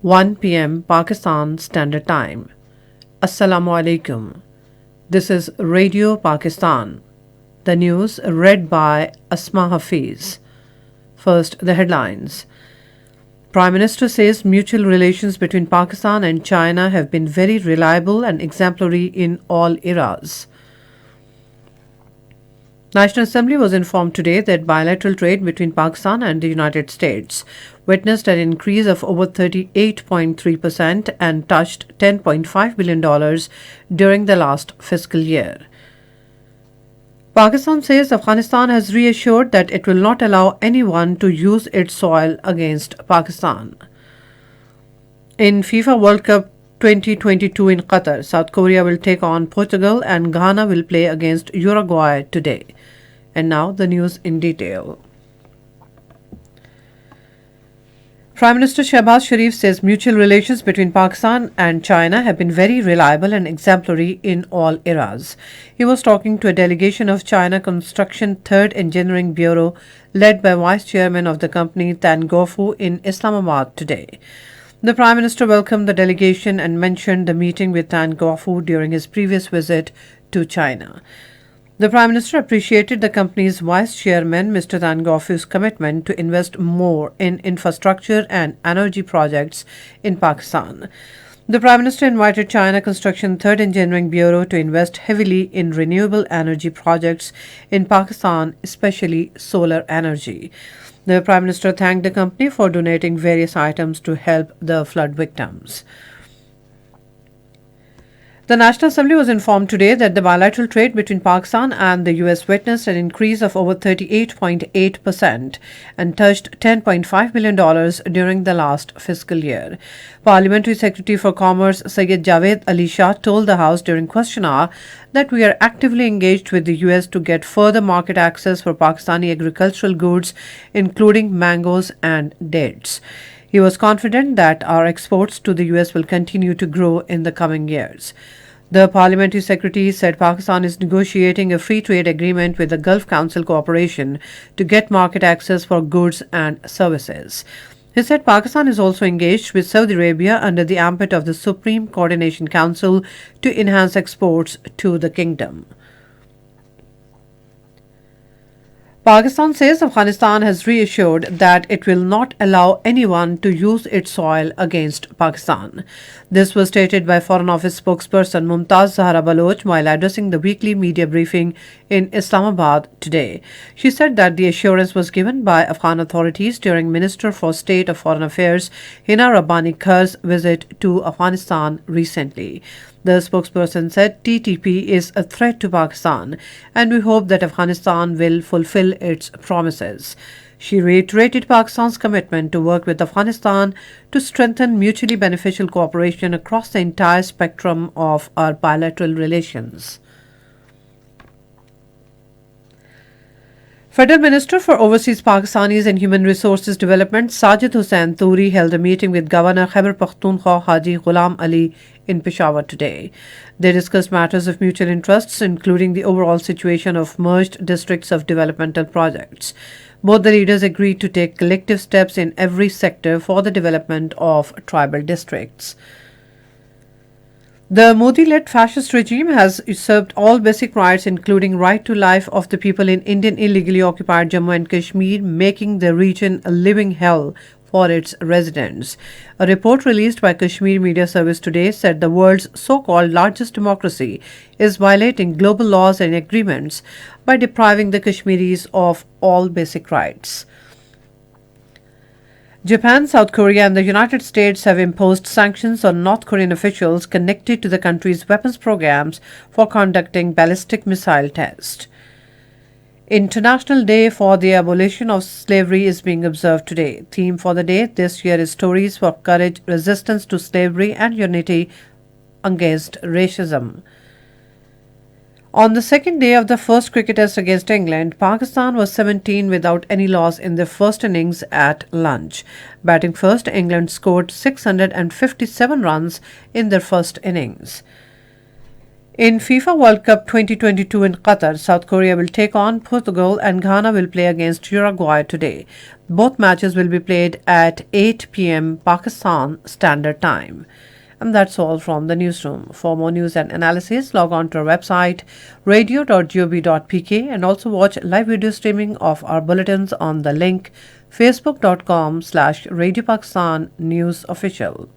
1 p.m. Pakistan Standard Time. Assalamu alaikum. This is Radio Pakistan. The news read by Asma Hafiz. First, the headlines. Prime Minister says mutual relations between Pakistan and China have been very reliable and exemplary in all eras. National Assembly was informed today that bilateral trade between Pakistan and the United States witnessed an increase of over 38.3% and touched $10.5 billion during the last fiscal year. Pakistan says Afghanistan has reassured that it will not allow anyone to use its soil against Pakistan. In FIFA World Cup 2022 in Qatar, South Korea will take on Portugal and Ghana will play against Uruguay today. And now the news in detail. Prime Minister Shehbaz Sharif says mutual relations between Pakistan and China have been very reliable and exemplary in all eras. He was talking to a delegation of China Construction 3rd Engineering Bureau led by Vice Chairman of the company Tan Gofu in Islamabad today. The Prime Minister welcomed the delegation and mentioned the meeting with Tan Gofu during his previous visit to China. The Prime Minister appreciated the company's Vice Chairman, Mr. Tan Gofu's commitment to invest more in infrastructure and energy projects in Pakistan. The Prime Minister invited China Construction 3rd Engineering Bureau to invest heavily in renewable energy projects in Pakistan, especially solar energy. The Prime Minister thanked the company for donating various items to help the flood victims. The National Assembly was informed today that the bilateral trade between Pakistan and the US witnessed an increase of over 38.8% and touched $10.5 billion during the last fiscal year. Parliamentary Secretary for Commerce Syed Javed Ali Shah told the House during question hour that we are actively engaged with the US to get further market access for Pakistani agricultural goods, including mangoes and dates. He was confident that our exports to the US will continue to grow in the coming years. The Parliamentary Secretary said Pakistan is negotiating a free trade agreement with the Gulf Council Cooperation to get market access for goods and services. He said Pakistan is also engaged with Saudi Arabia under the ambit of the Supreme Coordination Council to enhance exports to the kingdom. Pakistan says Afghanistan has reassured that it will not allow anyone to use its soil against Pakistan. This was stated by Foreign Office spokesperson Mumtaz Zahra Baloch while addressing the weekly media briefing in Islamabad today. She said that the assurance was given by Afghan authorities during Minister for State of Foreign Affairs Hina Rabbani Khar's visit to Afghanistan recently. The spokesperson said TTP is a threat to Pakistan and we hope that Afghanistan will fulfill its promises. She reiterated Pakistan's commitment to work with Afghanistan to strengthen mutually beneficial cooperation across the entire spectrum of our bilateral relations. Federal Minister for Overseas Pakistanis and Human Resources Development Sajid Hussain Turi held a meeting with Governor Khyber Pakhtunkhwa Haji Ghulam Ali in Peshawar today. They discussed matters of mutual interests, including the overall situation of merged districts of developmental projects. Both the leaders agreed to take collective steps in every sector for the development of tribal districts. The Modi-led fascist regime has usurped all basic rights, including right to life of the people in Indian illegally occupied Jammu and Kashmir, making the region a living hell for its residents. A report released by Kashmir Media Service today said the world's so-called largest democracy is violating global laws and agreements by depriving the Kashmiris of all basic rights. Japan, South Korea and the United States have imposed sanctions on North Korean officials connected to the country's weapons programs for conducting ballistic missile tests. International Day for the Abolition of Slavery is being observed today. Theme for the day this year is Stories for Courage, Resistance to Slavery and Unity Against Racism. On the second day of the first cricket test against England, Pakistan was 17 without any loss in their first innings at lunch. Batting first, England scored 657 runs in their first innings. In FIFA World Cup 2022 in Qatar, South Korea will take on Portugal and Ghana will play against Uruguay today. Both matches will be played at 8 p.m. Pakistan Standard Time. And that's all from the newsroom. For more news and analysis, log on to our website radio.gov.pk and also watch live video streaming of our bulletins on the link facebook.com/Radio Pakistan News Official.